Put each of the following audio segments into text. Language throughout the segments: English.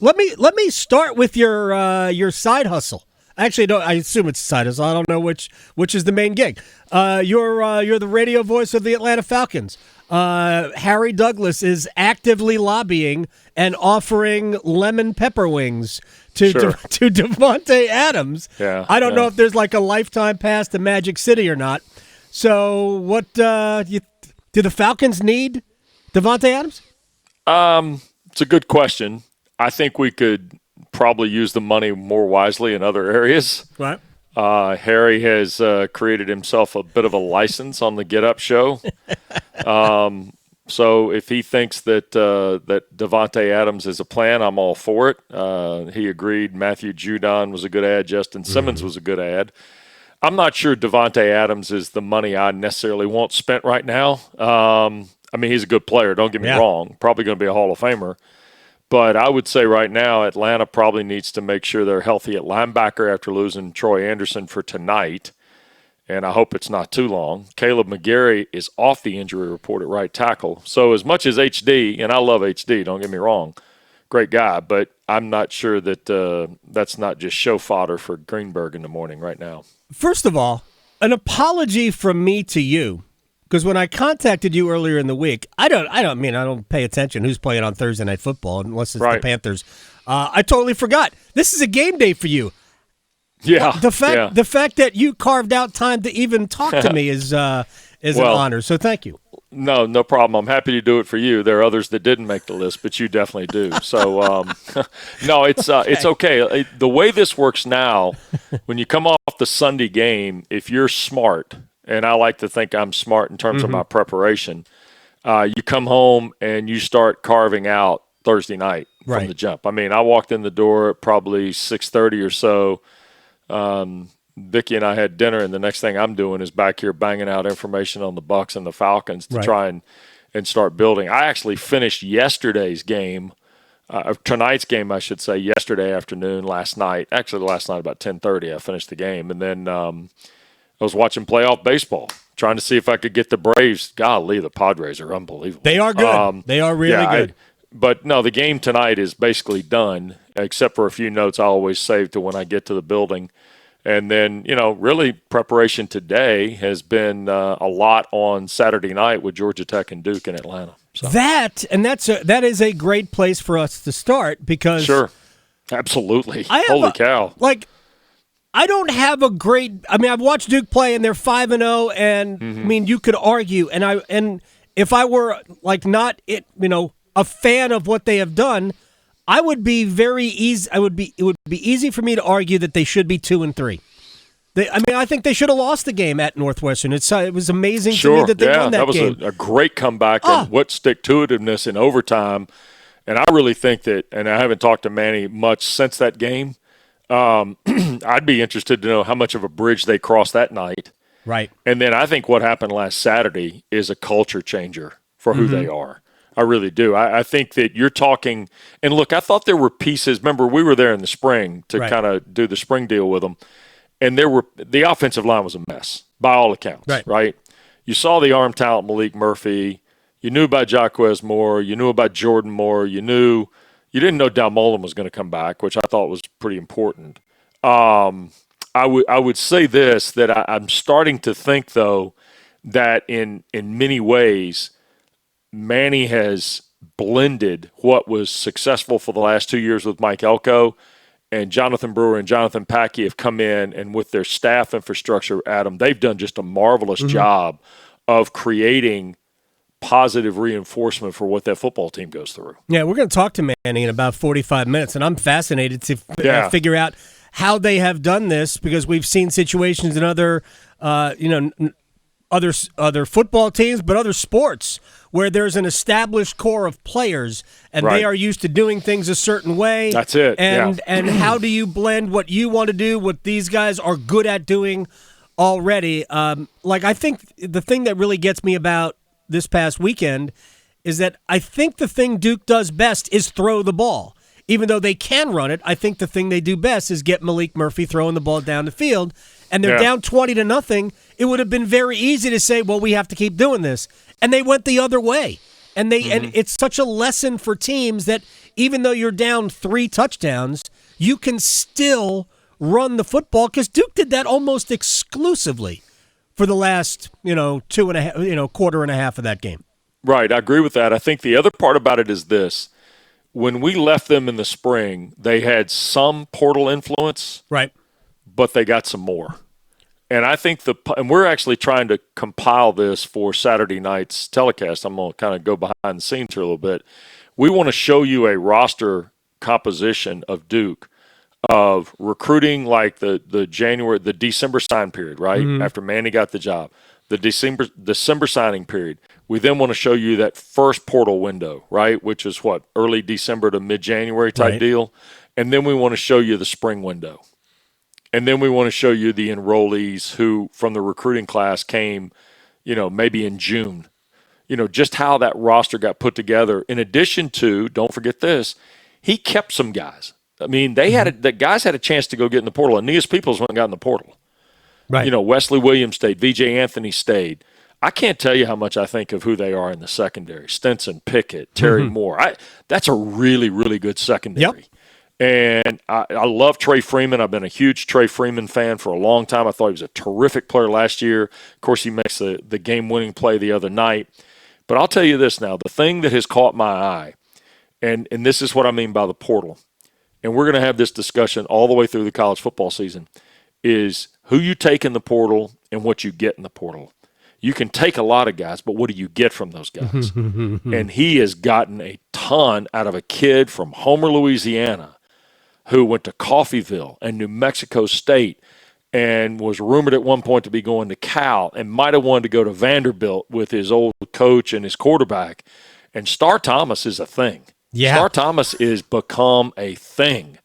let me start with your side hustle. Actually, no, I assume it's a side hustle. I don't know which is the main gig. You're the radio voice of the Atlanta Falcons. Harry Douglas is actively lobbying and offering lemon pepper wings to Davante Adams. Yeah, I don't know if there's like a lifetime pass to Magic City or not. So what do the Falcons need Davante Adams? It's a good question. I think we could probably use the money more wisely in other areas. Right. Harry has created himself a bit of a license on the Get Up show. So if he thinks that Davante Adams is a plan, I'm all for it. He agreed Matthew Judon was a good ad. Justin Simmons was a good ad. I'm not sure Davante Adams is the money I necessarily want spent right now. I mean, he's a good player. Don't get me wrong. Probably going to be a Hall of Famer. But I would say right now Atlanta probably needs to make sure they're healthy at linebacker after losing Troy Anderson for tonight. And I hope it's not too long. Caleb McGarry is off the injury report at right tackle. So as much as HD, and I love HD, don't get me wrong, great guy, but I'm not sure that that's not just show fodder for Greenberg in the morning right now. First of all, an apology from me to you, because when I contacted you earlier in the week, I don't pay attention who's playing on Thursday Night Football unless it's the Panthers. I totally forgot. This is a game day for you. Yeah. The fact that you carved out time to even talk to me is an honor. So thank you. No problem. I'm happy to do it for you. There are others that didn't make the list, but you definitely do. So no, it's okay. The way this works now, when you come off the Sunday game, if you're smart, and I like to think I'm smart in terms of my preparation, you come home and you start carving out Thursday night from the jump. I mean, I walked in the door at probably 6:30 or so. Vicky and I had dinner, and the next thing I'm doing is back here banging out information on the Bucs and the Falcons to try and start building. I actually finished yesterday's game, tonight's game, I should say, yesterday afternoon, last night. Actually, last night about 10:30, I finished the game. And then I was watching playoff baseball, trying to see if I could get the Braves. Golly, the Padres are unbelievable. They are good. They are really good. But no, the game tonight is basically done, except for a few notes I always save to when I get to the building. And then, really preparation today has been a lot on Saturday night with Georgia Tech and Duke in Atlanta. So. That is a great place for us to start because sure, absolutely. Holy cow! I don't have a great. I mean, I've watched Duke play and they're 5-0, and I mean, you could argue, and if I were not a fan of what they have done, I would be very easy. It would be easy for me to argue that they should be 2-3. I think they should have lost the game at Northwestern. It was amazing to me that they won that game. That was a great comeback and what stick-to-itiveness in overtime. And I really think that, and I haven't talked to Manny much since that game, I'd be interested to know how much of a bridge they crossed that night. Right. And then I think what happened last Saturday is a culture changer for who they are. I really do. I think that you're talking – and look, I thought there were pieces – remember, we were there in the spring to kind of do the spring deal with them. And the offensive line was a mess by all accounts, right? You saw the arm talent, Malik Murphy. You knew about Jaquez Moore. You knew about Jordan Moore. You didn't know Dalmolin was going to come back, which I thought was pretty important. I would say this, that I'm starting to think, though, that in many ways Manny has blended what was successful for the last 2 years with Mike Elko, and Jonathan Brewer and Jonathan Packey have come in, and with their staff infrastructure, Adam, they've done just a marvelous job of creating positive reinforcement for what that football team goes through. Yeah, we're going to talk to Manny in about 45 minutes, and I'm fascinated to figure out how they have done this, because we've seen situations in other football teams, but other sports where there's an established core of players and they are used to doing things a certain way. That's it. And how do you blend what you want to do, what these guys are good at doing already? I think the thing that really gets me about this past weekend is that I think the thing Duke does best is throw the ball. Even though they can run it, I think the thing they do best is get Malik Murphy throwing the ball down the field. And they're down 20-0. It would have been very easy to say, well, we have to keep doing this. And they went the other way. And and it's such a lesson for teams that even though you're down 3 touchdowns, you can still run the football, because Duke did that almost exclusively for the last, 2.5, quarter and a half of that game. Right, I agree with that. I think the other part about it is this. When we left them in the spring, they had some portal influence. Right. But they got some more. And I think and we're actually trying to compile this for Saturday night's telecast. I'm going to kind of go behind the scenes here a little bit. We want to show you a roster composition of Duke of recruiting, like the December sign period, right? Mm-hmm. After Manny got the job, the December signing period. We then want to show you that first portal window, right? Which is early December to mid-January type deal. And then we want to show you the spring window. And then we want to show you the enrollees who from the recruiting class came, maybe in June. Just how that roster got put together. In addition to, don't forget this, he kept some guys. I mean, the guys had a chance to go get in the portal. Aeneas Peoples went and got in the portal. Right. Wesley Williams stayed. V.J. Anthony stayed. I can't tell you how much I think of who they are in the secondary. Stinson, Pickett, Terry Moore. That's a really, really good secondary. Yep. And I love Trey Freeman. I've been a huge Trey Freeman fan for a long time. I thought he was a terrific player last year. Of course, he makes the game-winning play the other night. But I'll tell you this now. The thing that has caught my eye, and this is what I mean by the portal, and we're going to have this discussion all the way through the college football season, is who you take in the portal and what you get in the portal. You can take a lot of guys, but what do you get from those guys? And he has gotten a ton out of a kid from Homer, Louisiana, who went to Coffeyville and New Mexico State and was rumored at one point to be going to Cal and might have wanted to go to Vanderbilt with his old coach and his quarterback. And Star Thomas is a thing. Yeah. Star Thomas is become a thing.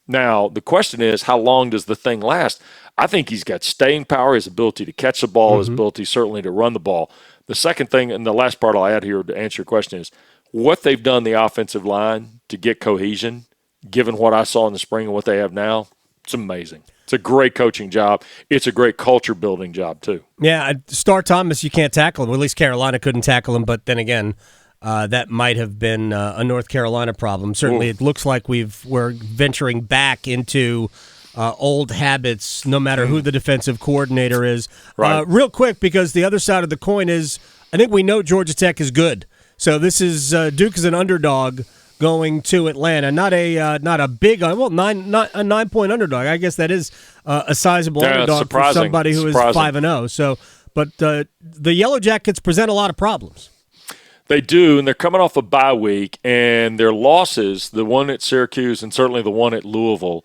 Now, the question is, how long does the thing last? I think he's got staying power, his ability to catch the ball, his ability certainly to run the ball. The second thing, and the last part I'll add here to answer your question, is what they've done the offensive line to get cohesion. Given what I saw in the spring and what they have now, it's amazing. It's a great coaching job. It's a great culture-building job, too. Yeah, Star Thomas, you can't tackle him. Well, at least Carolina couldn't tackle him, but then again, that might have been a North Carolina problem. Certainly, it looks like we're venturing back into old habits, no matter who the defensive coordinator is. Right. Real quick, because the other side of the coin is, I think we know Georgia Tech is good. So this is Duke is an underdog going to Atlanta, not a big, not a 9-point underdog. I guess that is a sizable underdog for somebody who is 5-0. So, but the Yellow Jackets present a lot of problems. They do, and they're coming off a bye week, and their losses, the one at Syracuse and certainly the one at Louisville,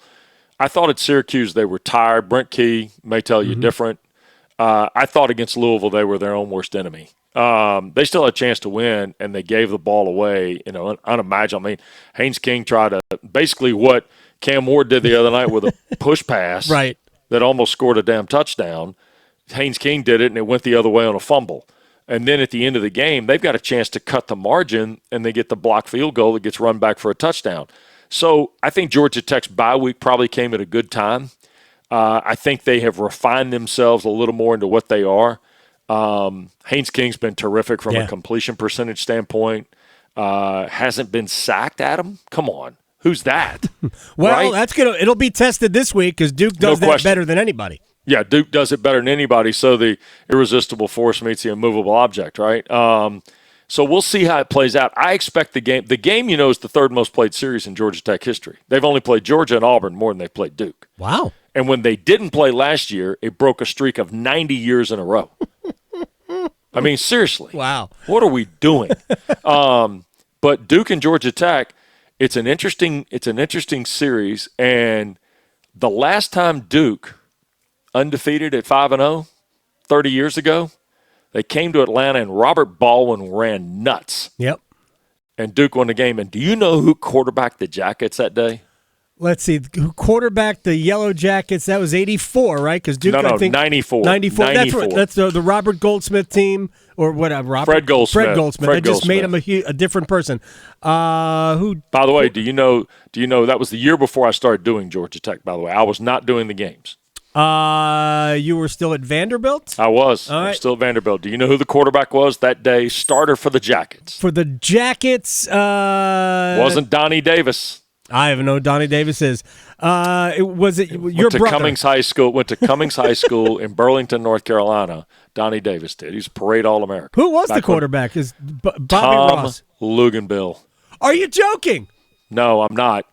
I thought at Syracuse they were tired. Brent Key may tell you different. I thought against Louisville they were their own worst enemy. They still had a chance to win, and they gave the ball away, unimaginable. I mean, Haynes King tried to basically what Cam Ward did the other night with a push pass right. that almost scored a damn touchdown. Haynes King did it, and it went the other way on a fumble. And then at the end of the game, they've got a chance to cut the margin, and they get the blocked field goal that gets run back for a touchdown. So I think Georgia Tech's bye week probably came at a good time. I think they have refined themselves a little more into what they are. Haynes King's been terrific from a completion percentage standpoint. Hasn't been sacked, Adam? Come on. Who's that? Well, right? It'll be tested this week because Duke does that better than anybody. Yeah, Duke does it better than anybody, so the irresistible force meets the immovable object, right? So we'll see how it plays out. I expect the game is the third most played series in Georgia Tech history. They've only played Georgia and Auburn more than they've played Duke. Wow. And when they didn't play last year, it broke a streak of 90 years in a row. I mean, seriously. Wow. What are we doing? But Duke and Georgia Tech, it's an interesting series. And the last time Duke undefeated at 5-0, 30 years ago, they came to Atlanta and Robert Baldwin ran nuts. Yep. And Duke won the game. And do you know who quarterbacked the Jackets that day? Let's see. Who quarterbacked the Yellow Jackets? That was 84, right? Because Duke, I think 94. 94. That's the Robert Goldsmith team, or whatever. Fred Goldsmith. That just made him a different person. By the way, do you know that was the year before I started doing Georgia Tech? By the way, I was not doing the games. You were still at Vanderbilt? I was. All right. I'm still at Vanderbilt. Do you know who the quarterback was that day? Starter for the Jackets. For the Jackets, Wasn't Donnie Davis. I even know who Donnie Davis is. Was it your brother? Cummings High School. Went to Cummings High School in Burlington, North Carolina. Donnie Davis did. He's a parade All-American. Who was the quarterback? Is Bobby Tom Ross? Luganbill. Are you joking? No, I'm not.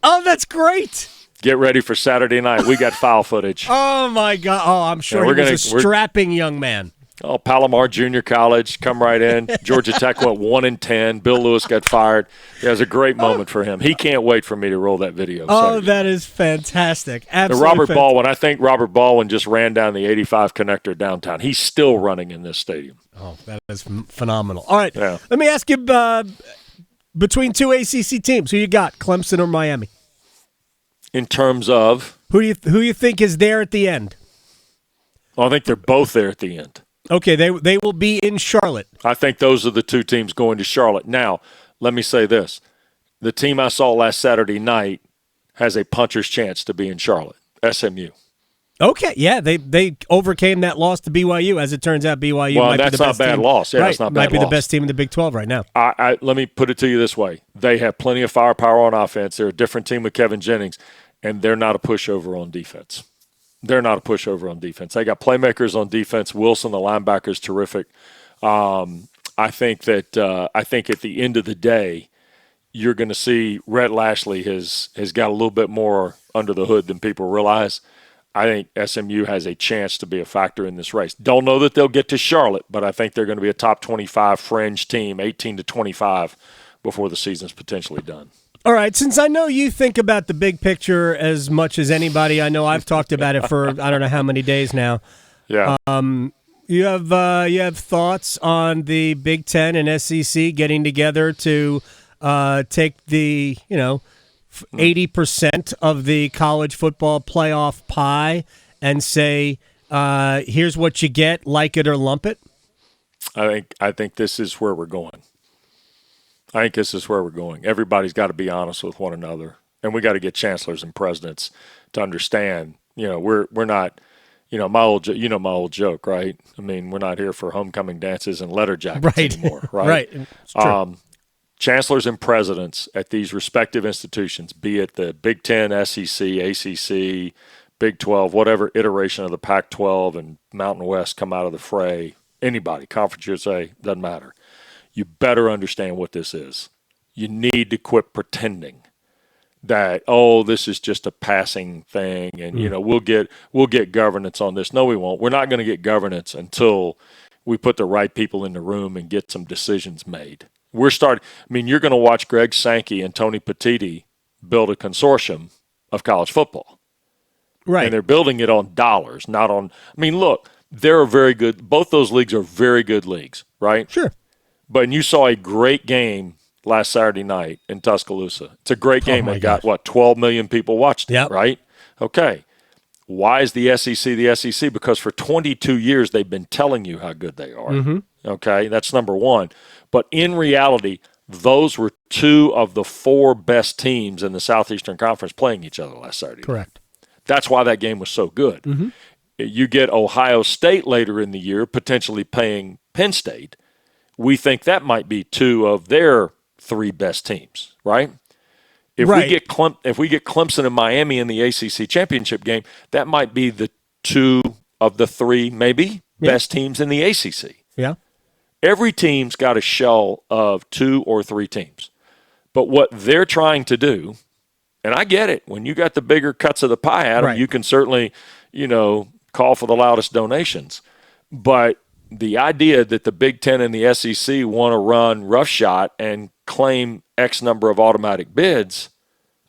Oh, that's great. Get ready for Saturday night. We got foul footage. Oh, my God. Oh, I'm sure he was a strapping young man. Oh, Palomar Junior College, come right in. Georgia Tech went 1-10. Bill Lewis got fired. It was a great moment for him. He can't wait for me to roll that video. Oh, Saturday. that is fantastic. Absolutely. Robert Baldwin, I think Robert Baldwin just ran down the 85 connector downtown. He's still running in this stadium. Oh, that is phenomenal. All right, yeah. Let me ask you, between two ACC teams, who you got, Clemson or Miami? In terms of? Who you think is there at the end? Well, I think they're both there at the end. Okay, they will be in Charlotte. I think those are the two teams going to Charlotte. Now, let me say this. The team I saw last Saturday night has a puncher's chance to be in Charlotte, SMU. Okay, yeah, they overcame that loss to BYU. As it turns out, BYU might be the best team. That's not a bad loss. Yeah, right, that's not a bad might be loss. the best team in the Big 12 right now. Let me put it to you this way. They have plenty of firepower on offense. They're a different team with Kevin Jennings, and they're not a pushover on defense. They're not a pushover on defense. They got playmakers on defense. Wilson, the linebacker, is terrific. I think at the end of the day, you're going to see Rhett Lashley has got a little bit more under the hood than people realize. I think SMU has a chance to be a factor in this race. Don't know that they'll get to Charlotte, but I think they're going to be a top 25 fringe team, 18 to 25, before the season's potentially done. All right, since I know you think about the big picture as much as anybody, I know I've talked about it for I don't know how many days now. Yeah. You have thoughts on the Big Ten and SEC getting together to take the 80% of the college football playoff pie and say, here's what you get, like it or lump it? I think this is where we're going. Everybody's got to be honest with one another, and we got to get chancellors and presidents to understand. We're not. My old joke, right? I mean, we're not here for homecoming dances and letter jackets anymore, right? Right. It's true. Chancellors and presidents at these respective institutions, be it the Big Ten, SEC, ACC, Big 12, whatever iteration of the Pac-12 and Mountain West come out of the fray, anybody, Conference USA, doesn't matter. You better understand what this is. You need to quit pretending that, this is just a passing thing and, we'll get governance on this. No, we won't. We're not going to get governance until we put the right people in the room and get some decisions made. You're going to watch Greg Sankey and Tony Petitti build a consortium of college football. Right. And they're building it on dollars, not on – look, they're very good – both those leagues are very good leagues, right? Sure. But you saw a great game last Saturday night in Tuscaloosa. It's a great game. It got, 12 million people watched it, right? Okay. Why is the SEC the SEC? Because for 22 years they've been telling you how good they are. Mm-hmm. Okay, that's number one. But in reality, those were two of the four best teams in the Southeastern Conference playing each other last Saturday. Correct. That's why that game was so good. Mm-hmm. You get Ohio State later in the year potentially playing Penn State. We think that might be two of their three best teams, right? If we get Clemson and Miami in the ACC championship game, that might be the two of the three maybe best teams in the ACC. Yeah. Every team's got a shell of two or three teams. But what they're trying to do, and I get it, when you got the bigger cuts of the pie, Adam, you can certainly, call for the loudest donations. But the idea that the Big Ten and the SEC want to run roughshod and claim X number of automatic bids,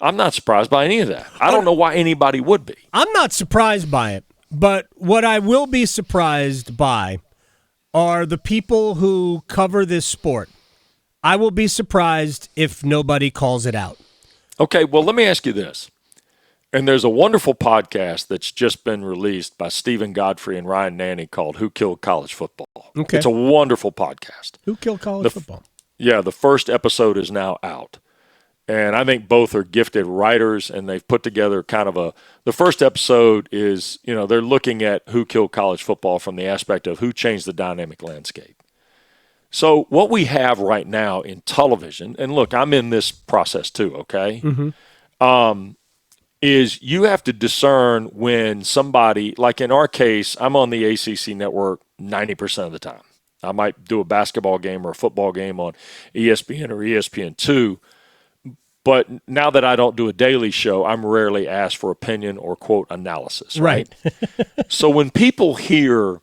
I'm not surprised by any of that. I don't know why anybody would be. I'm not surprised by it, but what I will be surprised by are the people who cover this sport. I will be surprised if nobody calls it out. Okay, well, let me ask you this. And there's a wonderful podcast that's just been released by Stephen Godfrey and Ryan Nanny called Who Killed College Football. Okay. It's a wonderful podcast. Who Killed College Football? Yeah, the first episode is now out. And I think both are gifted writers, and they've put together kind of the first episode is, they're looking at who killed college football from the aspect of who changed the dynamic landscape. So what we have right now in television, and look, I'm in this process too, okay, is you have to discern when somebody, like in our case, I'm on the ACC Network 90% of the time. I might do a basketball game or a football game on ESPN or ESPN2. But now that I don't do a daily show, I'm rarely asked for opinion or, quote, analysis, right? So when people hear,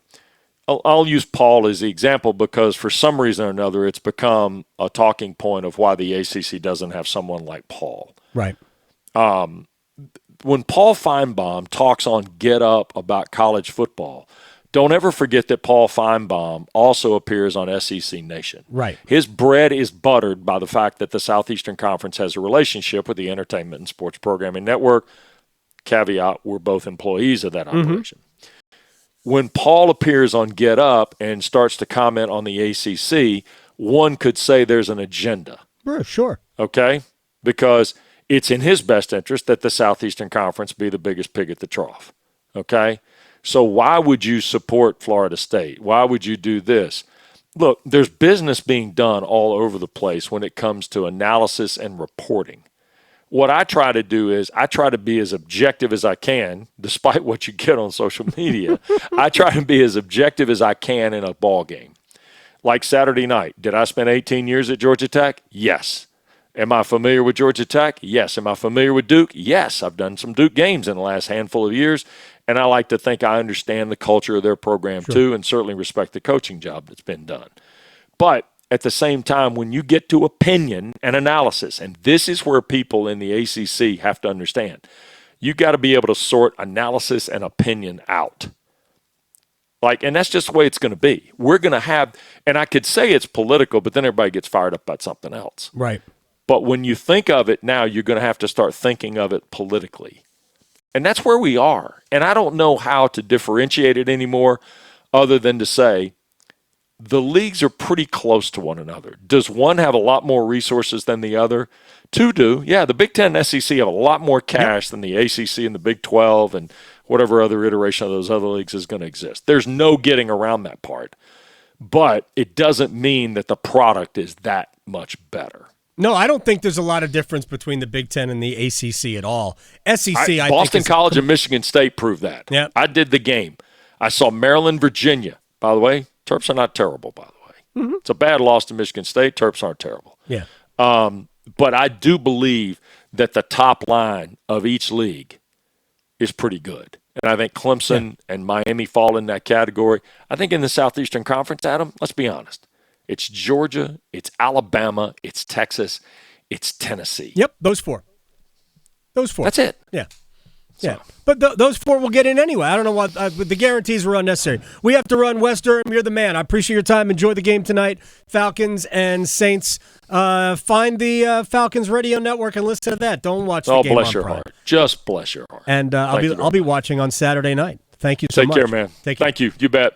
I'll use Paul as the example because for some reason or another it's become a talking point of why the ACC doesn't have someone like Paul. Right. When Paul Feinbaum talks on Get Up about college football, don't ever forget that Paul Feinbaum also appears on SEC Nation. Right. His bread is buttered by the fact that the Southeastern Conference has a relationship with the Entertainment and Sports Programming Network. Caveat, we're both employees of that operation. When Paul appears on Get Up and starts to comment on the ACC, one could say there's an agenda. Sure. Okay? Because it's in his best interest that the Southeastern Conference be the biggest pig at the trough. Okay? So why would you support Florida State? Why would you do this? Look, there's business being done all over the place when it comes to analysis and reporting. What I try to do is I try to be as objective as I can, despite what you get on social media. I try to be as objective as I can in a ball game. Like Saturday night, did I spend 18 years at Georgia Tech? Yes. Am I familiar with Georgia Tech? Yes. Am I familiar with Duke? Yes. I've done some Duke games in the last handful of years. And I like to think I understand the culture of their program too, and certainly respect the coaching job that's been done. But at the same time, when you get to opinion and analysis, and this is where people in the ACC have to understand, you got to be able to sort analysis and opinion out. And that's just the way it's going to be. We're going to have, and I could say it's political, but then everybody gets fired up about something else. Right. But when you think of it now, you're going to have to start thinking of it politically. And that's where we are. And I don't know how to differentiate it anymore other than to say the leagues are pretty close to one another. Does one have a lot more resources than the other? Two do. Yeah, the Big Ten and SEC have a lot more cash than the ACC and the Big 12 and whatever other iteration of those other leagues is going to exist. There's no getting around that part. But it doesn't mean that the product is that much better. No, I don't think there's a lot of difference between the Big Ten and the ACC at all. SEC, I think Boston College and Michigan State proved that. Yeah. I did the game. I saw Maryland, Virginia. By the way, Terps are not terrible, by the way. It's a bad loss to Michigan State. Terps aren't terrible. Yeah. But I do believe that the top line of each league is pretty good. And I think Clemson and Miami fall in that category. I think in the Southeastern Conference, Adam, let's be honest. It's Georgia, it's Alabama, it's Texas, it's Tennessee. Yep, those four. That's it. Yeah. Yeah, but those four will get in anyway. I don't know what the guarantees were unnecessary. We have to run. Wes Durham, you're the man. I appreciate your time. Enjoy the game tonight. Falcons and Saints. Find the Falcons Radio Network and listen to that. Don't watch the game on Prime. Bless your heart. Just bless your heart. And I'll be watching on Saturday night. Thank you so much. Take care, man. Take care. Thank you. You bet.